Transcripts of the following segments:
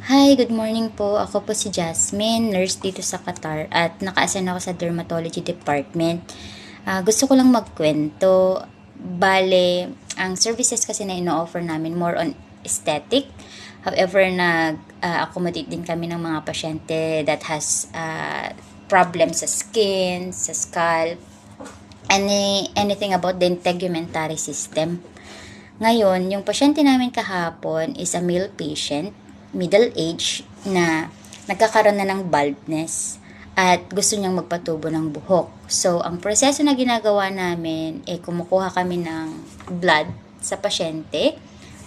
Hi, good morning po. Ako po si Jasmine, nurse dito sa Qatar at naka-assign ako sa dermatology department. Gusto ko lang magkwento. Bale, ang services kasi na ino-offer namin more on aesthetic. However, nag-accommodate din kami ng mga pasyente that has problems sa skin, sa scalp, anything about the integumentary system. Ngayon, yung pasyente namin kahapon is a male patient, middle age, na nagkakaroon na ng baldness at gusto niyang magpatubo ng buhok. So, ang proseso na ginagawa namin, kumukuha kami ng blood sa pasyente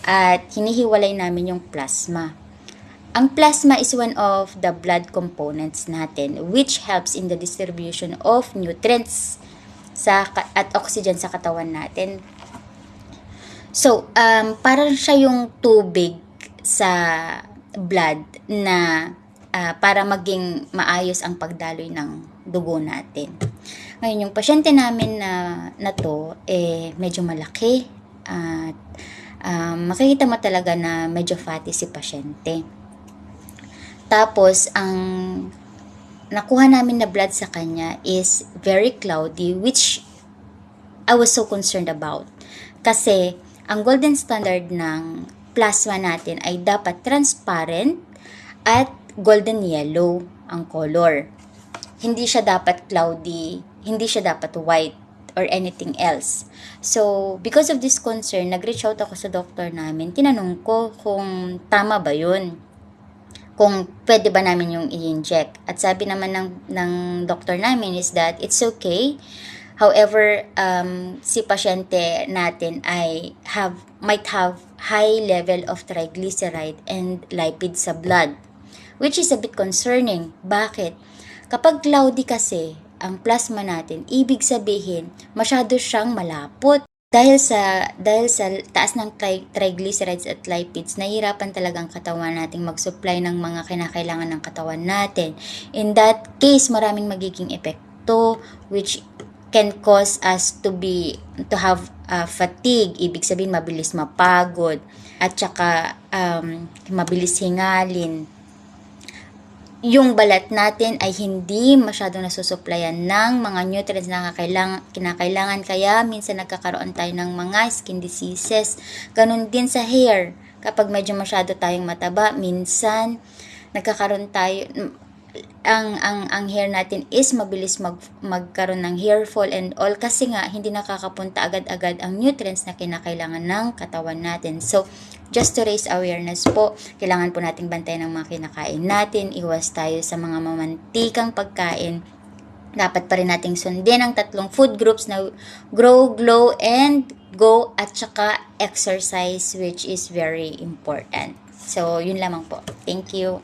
at hinihiwalay namin yung plasma. Ang plasma is one of the blood components natin which helps in the distribution of nutrients at oxygen sa katawan natin. So, parang siya yung tubig sa blood na para maging maayos ang pagdaloy ng dugo natin. Ngayon, yung pasyente namin na to, medyo malaki at makikita mo talaga na medyo fatty si pasyente. Tapos, ang nakuha namin na blood sa kanya is very cloudy, which I was so concerned about. Kasi, ang golden standard ng plasma natin ay dapat transparent at golden yellow ang color. Hindi siya dapat cloudy, hindi siya dapat white or anything else. So, because of this concern, nag-reach out ako sa doctor namin. Tinanong ko kung tama ba yun. Kung pwede ba namin yung i-inject. At sabi naman ng doctor namin is that it's okay. However, si pasyente natin ay might have high level of triglyceride and lipid sa blood, which is a bit concerning. Bakit? Kapag cloudy kasi ang plasma natin, ibig sabihin masyado siyang malapot. Dahil sa taas ng triglycerides at lipids, nahihirapan talagang katawan nating mag-supply ng mga kinakailangan ng katawan natin. In that case, maraming magiging epekto which can cause us to have fatigue, ibig sabihin mabilis mapagod at saka mabilis hingalin. Yung balat natin ay hindi masyadong nasusuplayan ng mga nutrients na kinakailangan, kaya minsan nagkakaroon tayo ng mga skin diseases. Ganun din sa hair, kapag medyo masyado tayong mataba, minsan nagkakaroon tayo ang hair natin is mabilis magkaroon ng hair fall and all kasi nga hindi nakakapunta agad-agad ang nutrients na kinakailangan ng katawan natin. So, just to raise awareness po, kailangan po nating bantayan ang mga kinakain natin, iwas tayo sa mga mamantikang pagkain. Dapat pa rin nating sundin ang 3 food groups na grow, glow, and go at saka exercise, which is very important. So, yun lamang po. Thank you.